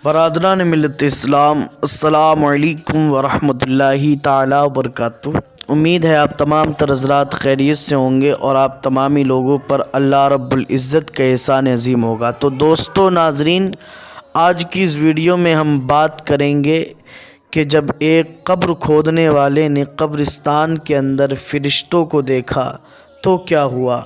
برادران ملت اسلام، السلام علیکم ورحمۃ اللہ تعالی وبرکاتہ۔ امید ہے آپ تمام تر حضرات خیریت سے ہوں گے اور آپ تمامی لوگوں پر اللہ رب العزت کا احسان عظیم ہوگا۔ تو دوستو ناظرین، آج کی اس ویڈیو میں ہم بات کریں گے کہ جب ایک قبر کھودنے والے نے قبرستان کے اندر فرشتوں کو دیکھا تو کیا ہوا۔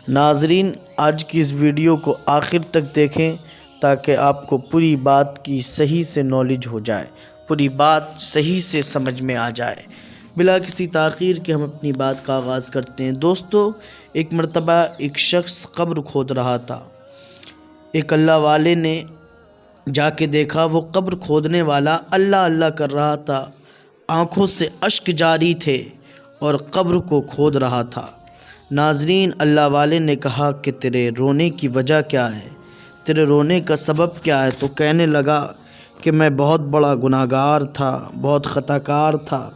ناظرین، آج کی اس ویڈیو کو آخر تک دیکھیں تاکہ آپ کو پوری بات کی صحیح سے نالج ہو جائے، پوری بات صحیح سے سمجھ میں آ جائے۔ بلا کسی تاخیر کے ہم اپنی بات کا آغاز کرتے ہیں۔ دوستو، ایک مرتبہ ایک شخص قبر کھود رہا تھا۔ ایک اللہ والے نے جا کے دیکھا، وہ قبر کھودنے والا اللہ اللہ کر رہا تھا، آنکھوں سے اشک جاری تھے اور قبر کو کھود رہا تھا۔ ناظرین، اللہ والے نے کہا کہ تیرے رونے کی وجہ کیا ہے، تیرے رونے کا سبب کیا ہے؟ تو کہنے لگا کہ میں بہت بڑا گناہگار تھا، بہت خطا کار تھا،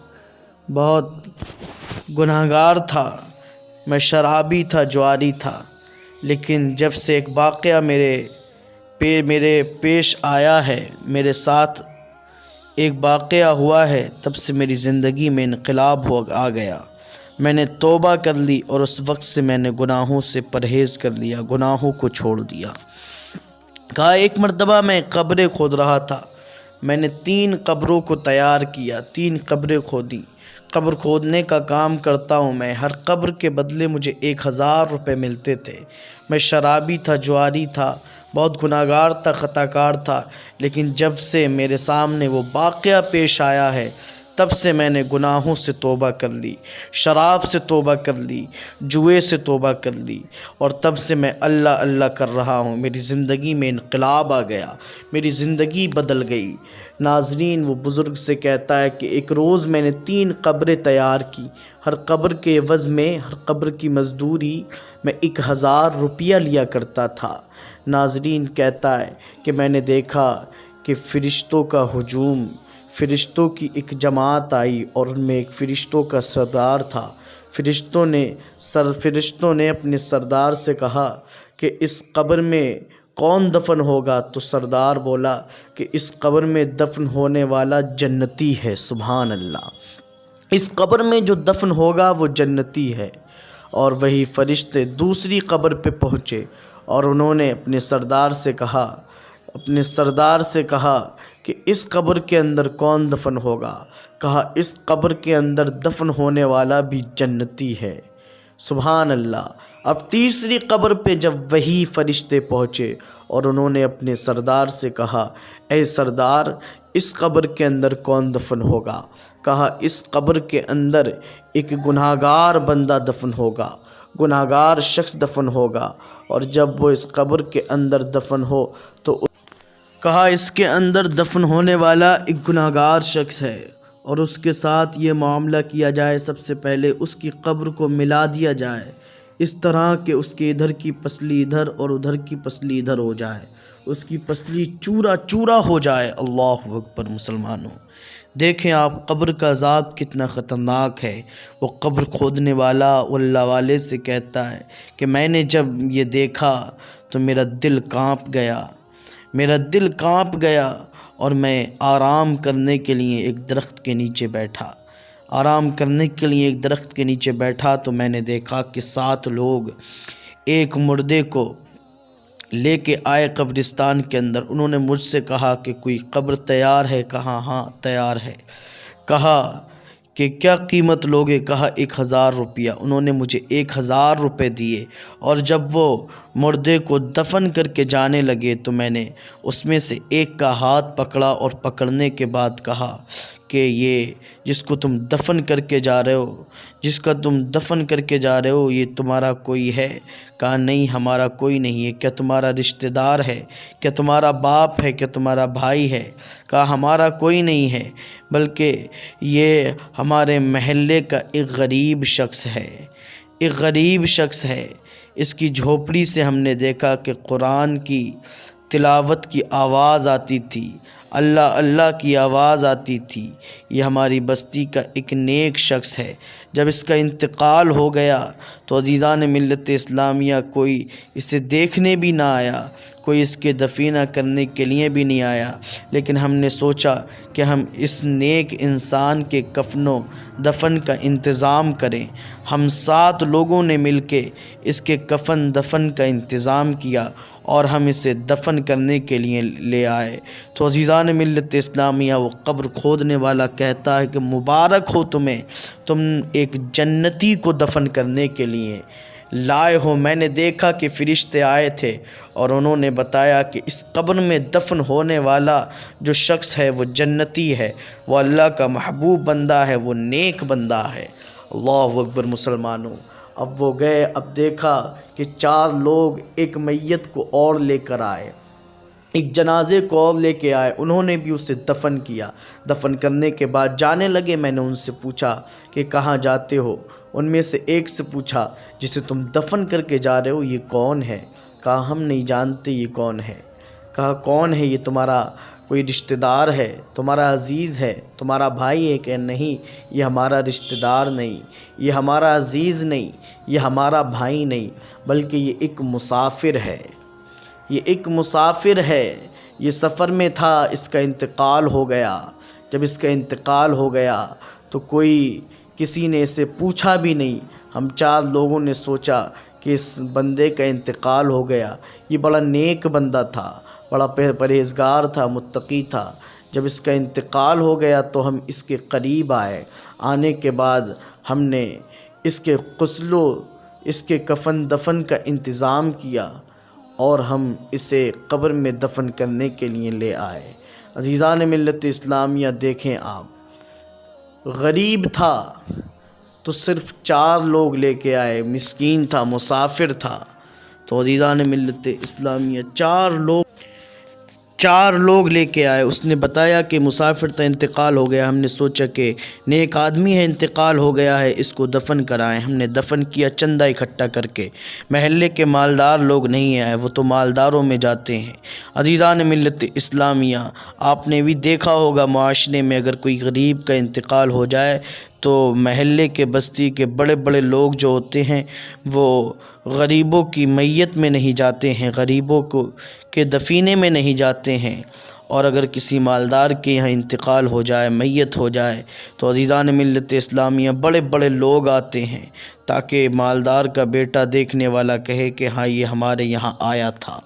بہت گناہگار تھا، میں شرابی تھا، جواری تھا، لیکن جب سے ایک واقعہ میرے پیش آیا ہے، میرے ساتھ ایک واقعہ ہوا ہے، تب سے میری زندگی میں انقلاب آ گیا۔ میں نے توبہ کر لی اور اس وقت سے میں نے گناہوں سے پرہیز کر لیا، گناہوں کو چھوڑ دیا۔ کہا ایک مرتبہ میں قبریں کھود رہا تھا، میں نے 3 قبروں کو تیار کیا، 3 قبریں کھودی۔ قبر کھودنے کا کام کرتا ہوں میں، ہر قبر کے بدلے مجھے 1000 روپے ملتے تھے۔ میں شرابی تھا، جواری تھا، بہت گناہگار تھا، خطا کار تھا، لیکن جب سے میرے سامنے وہ واقعہ پیش آیا ہے تب سے میں نے گناہوں سے توبہ کر لی، شراب سے توبہ کر لی، جوئے سے توبہ کر لی، اور تب سے میں اللہ اللہ کر رہا ہوں۔ میری زندگی میں انقلاب آ گیا، میری زندگی بدل گئی۔ ناظرین، وہ بزرگ سے کہتا ہے کہ ایک روز میں نے 3 قبریں تیار کی، ہر قبر کے عوض میں، ہر قبر کی مزدوری میں 1000 روپیہ لیا کرتا تھا۔ ناظرین، کہتا ہے کہ میں نے دیکھا کہ فرشتوں کا ہجوم، فرشتوں کی ایک جماعت آئی اور ان میں ایک فرشتوں کا سردار تھا۔ فرشتوں نے اپنے سردار سے کہا کہ اس قبر میں کون دفن ہوگا؟ تو سردار بولا کہ اس قبر میں دفن ہونے والا جنتی ہے۔ سبحان اللہ! اس قبر میں جو دفن ہوگا وہ جنتی ہے۔ اور وہی فرشتے دوسری قبر پہ پہنچے اور انہوں نے اپنے سردار سے کہا کہ اس قبر کے اندر کون دفن ہوگا؟ کہا اس قبر کے اندر دفن ہونے والا بھی جنتی ہے۔ سبحان اللہ! اب تیسری قبر پہ جب وہی فرشتے پہنچے اور انہوں نے اپنے سردار سے کہا، اے سردار، اس قبر کے اندر کون دفن ہوگا؟ کہا اس قبر کے اندر ایک گناہگار بندہ دفن ہوگا، گناہگار شخص دفن ہوگا، اور جب وہ اس قبر کے اندر دفن ہو تو کہا اس کے اندر دفن ہونے والا ایک گناہگار شخص ہے، اور اس کے ساتھ یہ معاملہ کیا جائے، سب سے پہلے اس کی قبر کو ملا دیا جائے، اس طرح کہ اس کے ادھر کی پسلی ادھر اور ادھر کی پسلی ادھر ہو جائے، اس کی پسلی چورا چورا ہو جائے۔ اللہ اکبر! مسلمانوں، دیکھیں آپ قبر کا عذاب کتنا خطرناک ہے۔ وہ قبر کھودنے والا اللہ والے سے کہتا ہے کہ میں نے جب یہ دیکھا تو میرا دل کانپ گیا، میرا دل کانپ گیا، اور میں آرام کرنے کے لیے ایک درخت کے نیچے بیٹھا۔ آرام کرنے کے لیے ایک درخت کے نیچے بیٹھا تو میں نے دیکھا کہ 7 لوگ ایک مردے کو لے کے آئے قبرستان کے اندر۔ انہوں نے مجھ سے کہا کہ کوئی قبر تیار ہے؟ کہا ہاں تیار ہے۔ کہا کہ کیا قیمت لوگے؟ کہا 1000 روپیہ۔ انہوں نے مجھے 1000 روپے دیے، اور جب وہ مردے کو دفن کر کے جانے لگے تو میں نے اس میں سے ایک کا ہاتھ پکڑا، اور پکڑنے کے بعد کہا کہ یہ جس کو تم دفن کر کے جا رہے ہو، جس کا تم دفن کر کے جا رہے ہو، یہ تمہارا کوئی ہے؟ کہا نہیں، ہمارا کوئی نہیں ہے۔ کیا تمہارا رشتہ دار ہے؟ کیا تمہارا باپ ہے؟ کیا تمہارا بھائی ہے؟ کہا ہمارا کوئی نہیں ہے، بلکہ یہ ہمارے محلے کا ایک غریب شخص ہے، ایک غریب شخص ہے۔ اس کی جھوپڑی سے ہم نے دیکھا کہ قرآن کی تلاوت کی آواز آتی تھی، اللہ اللہ کی آواز آتی تھی۔ یہ ہماری بستی کا ایک نیک شخص ہے۔ جب اس کا انتقال ہو گیا تو عزیزان ملت اسلامیہ کوئی اسے دیکھنے بھی نہ آیا، کوئی اس کے دفینہ کرنے کے لیے بھی نہیں آیا، لیکن ہم نے سوچا کہ ہم اس نیک انسان کے کفن و دفن کا انتظام کریں۔ ہم 7 لوگوں نے مل کے اس کے کفن دفن کا انتظام کیا اور ہم اسے دفن کرنے کے لیے لے آئے۔ تو عزیزان ملت اسلامیہ وہ قبر کھودنے والا کہتا ہے کہ مبارک ہو تمہیں، تم ایک جنتی کو دفن کرنے کے لیے لائے ہو۔ میں نے دیکھا کہ فرشتے آئے تھے اور انہوں نے بتایا کہ اس قبر میں دفن ہونے والا جو شخص ہے وہ جنتی ہے، وہ اللہ کا محبوب بندہ ہے، وہ نیک بندہ ہے۔ اللہ اکبر مسلمانوں۔ اب وہ گئے، اب دیکھا کہ 4 لوگ ایک میت کو اور لے کر آئے، ایک جنازے کو اور لے کے آئے، انہوں نے بھی اسے دفن کیا۔ دفن کرنے کے بعد جانے لگے۔ میں نے ان سے پوچھا کہ کہاں جاتے ہو؟ ان میں سے ایک سے پوچھا جسے تم دفن کر کے جا رہے ہو یہ کون ہے؟ کہا ہم نہیں جانتے یہ کون ہے۔ کہا کون ہے؟ یہ تمہارا کوئی رشتہ دار ہے، تمہارا عزیز ہے، تمہارا بھائی ہے؟ کہ نہیں، یہ ہمارا رشتہ دار نہیں، یہ ہمارا عزیز نہیں، یہ ہمارا بھائی نہیں، بلکہ یہ ایک مسافر ہے، یہ ایک مسافر ہے، یہ سفر میں تھا، اس کا انتقال ہو گیا۔ جب اس کا انتقال ہو گیا تو کسی نے اسے پوچھا بھی نہیں۔ ہم 4 لوگوں نے سوچا کہ اس بندے کا انتقال ہو گیا، یہ بڑا نیک بندہ تھا، بڑا پرہیزگار تھا، متقی تھا۔ جب اس کا انتقال ہو گیا تو ہم اس کے قریب آئے۔ آنے کے بعد ہم نے اس کے غسل و اس کے کفن دفن کا انتظام کیا اور ہم اسے قبر میں دفن کرنے کے لیے لے آئے۔ عزیزان ملت اسلامیہ دیکھیں آپ، غریب تھا تو صرف 4 لوگ لے کے آئے، مسکین تھا، مسافر تھا۔ تو عزیزان ملت اسلامیہ 4 لوگ لے کے آئے۔ اس نے بتایا کہ مسافر تھا، انتقال ہو گیا۔ ہم نے سوچا کہ نیک آدمی ہے، انتقال ہو گیا ہے، اس کو دفن کرائیں۔ ہم نے دفن کیا چندہ اکٹھا کر کے۔ محلے کے مالدار لوگ نہیں آئے، وہ تو مالداروں میں جاتے ہیں۔ عزیزان ملت اسلامیہ، آپ نے بھی دیکھا ہوگا معاشرے میں اگر کوئی غریب کا انتقال ہو جائے تو محلے کے بستی کے بڑے بڑے لوگ جو ہوتے ہیں وہ غریبوں کی میت میں نہیں جاتے ہیں، غریبوں کے دفینے میں نہیں جاتے ہیں۔ اور اگر کسی مالدار کے یہاں انتقال ہو جائے، میت ہو جائے، تو عزیزان ملت اسلامیہ بڑے بڑے لوگ آتے ہیں تاکہ مالدار کا بیٹا دیکھنے والا کہے کہ ہاں یہ ہمارے یہاں آیا تھا۔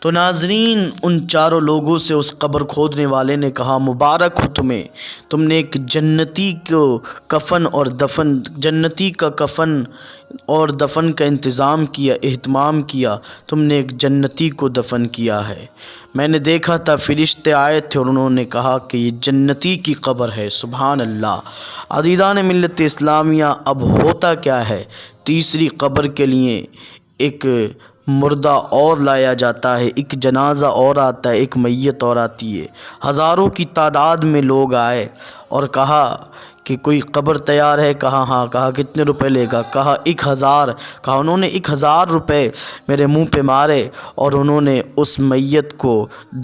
تو ناظرین، ان 4 لوگوں سے اس قبر کھودنے والے نے کہا مبارک ہو تمہیں، تم نے ایک جنتی کو کفن اور دفن، جنتی کا کفن اور دفن کا انتظام کیا، اہتمام کیا، تم نے ایک جنتی کو دفن کیا ہے۔ میں نے دیکھا تھا فرشتے آئے تھے اور انہوں نے کہا کہ یہ جنتی کی قبر ہے۔ سبحان اللہ۔ عزیزان ملت اسلامیہ، اب ہوتا کیا ہے، تیسری قبر کے لیے ایک مردہ اور لایا جاتا ہے، ایک جنازہ اور آتا ہے، ایک میت اور آتی ہے۔ ہزاروں کی تعداد میں لوگ آئے اور کہا کہ کوئی قبر تیار ہے؟ کہا ہاں۔ کہا کتنے روپے لے گا؟ کہا 1000۔ کہا انہوں نے 1000 روپے میرے منہ پہ مارے اور انہوں نے اس میت کو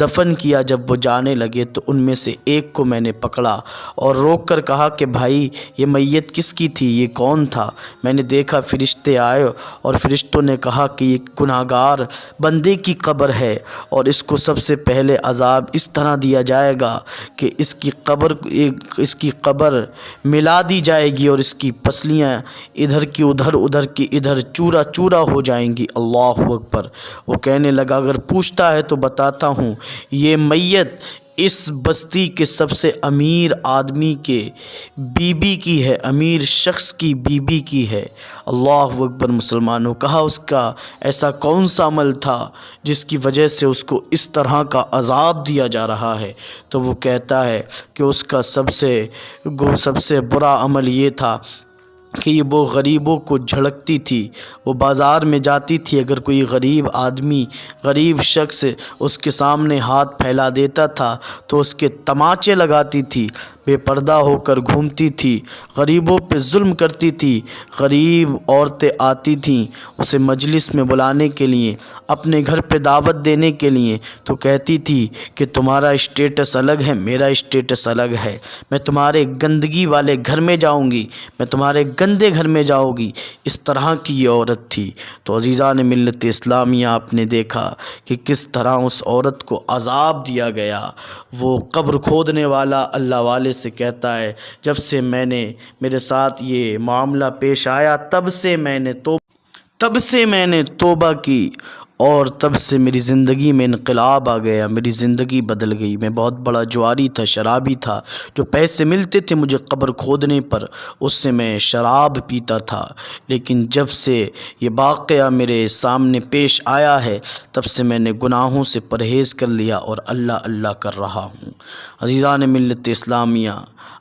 دفن کیا۔ جب وہ جانے لگے تو ان میں سے ایک کو میں نے پکڑا اور روک کر کہا کہ بھائی یہ میت کس کی تھی، یہ کون تھا؟ میں نے دیکھا فرشتے آئے اور فرشتوں نے کہا کہ یہ گناہگار بندے کی قبر ہے اور اس کو سب سے پہلے عذاب اس طرح دیا جائے گا کہ اس کی قبر ملا دی جائے گی اور اس کی پسلیاں ادھر کی ادھر، ادھر کی ادھر چورا چورا ہو جائیں گی۔ اللہ اکبر۔ وہ کہنے لگا اگر پوچھتا ہے تو بتاتا ہوں، یہ میت اس بستی کے سب سے امیر آدمی کے بیوی کی ہے، امیر شخص کی بیوی کی ہے۔ اللہ اکبر مسلمانوں۔ کہا اس کا ایسا کون سا عمل تھا جس کی وجہ سے اس کو اس طرح کا عذاب دیا جا رہا ہے؟ تو وہ کہتا ہے کہ اس کا سب سے برا عمل یہ تھا کہ یہ وہ غریبوں کو جھڑکتی تھی۔ وہ بازار میں جاتی تھی، اگر کوئی غریب آدمی، غریب شخص اس کے سامنے ہاتھ پھیلا دیتا تھا تو اس کے تماچے لگاتی تھی، بے پردہ ہو کر گھومتی تھی، غریبوں پہ ظلم کرتی تھی۔ غریب عورتیں آتی تھیں اسے مجلس میں بلانے کے لیے، اپنے گھر پہ دعوت دینے کے لیے، تو کہتی تھی کہ تمہارا اسٹیٹس الگ ہے، میرا اسٹیٹس الگ ہے، میں تمہارے گندگی والے گھر میں جاؤں گی، میں تمہارے گندے گھر میں جاؤں گی۔ اس طرح کی یہ عورت تھی۔ تو عزیزان ملت اسلامیہ، آپ نے دیکھا کہ کس طرح اس عورت کو عذاب دیا گیا۔ وہ قبر کھودنے والا اللہ والے سے کہتا ہے، جب سے میرے ساتھ یہ معاملہ پیش آیا تب سے میں نے توبہ کی، اور تب سے میری زندگی میں انقلاب آ گیا، میری زندگی بدل گئی۔ میں بہت بڑا جواری تھا، شرابی تھا، جو پیسے ملتے تھے مجھے قبر کھودنے پر اس سے میں شراب پیتا تھا، لیکن جب سے یہ واقعہ میرے سامنے پیش آیا ہے تب سے میں نے گناہوں سے پرہیز کر لیا اور اللہ اللہ کر رہا ہوں۔ عزیزان ملت اسلامیہ،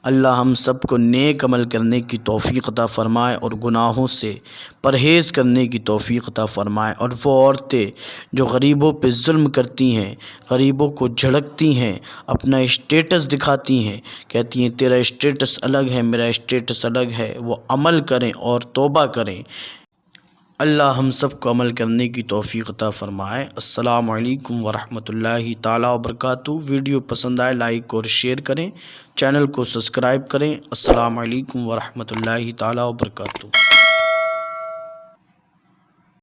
اللہ ہم سب کو نیک عمل کرنے کی توفیق عطا فرمائے اور گناہوں سے پرہیز کرنے کی توفیق عطا فرمائے۔ اور وہ عورتیں جو غریبوں پہ ظلم کرتی ہیں، غریبوں کو جھڑکتی ہیں، اپنا اسٹیٹس دکھاتی ہیں، کہتی ہیں تیرا اسٹیٹس الگ ہے، میرا اسٹیٹس الگ ہے، وہ عمل کریں اور توبہ کریں۔ اللہ ہم سب کو عمل کرنے کی توفیق عطا فرمائے۔ السلام علیکم ورحمۃ اللہ تعالیٰ وبرکاتہ۔ ویڈیو پسند آئے لائک اور شیئر کریں، چینل کو سبسکرائب کریں۔ السلام علیکم ورحمۃ اللہ تعالیٰ وبرکاتہ۔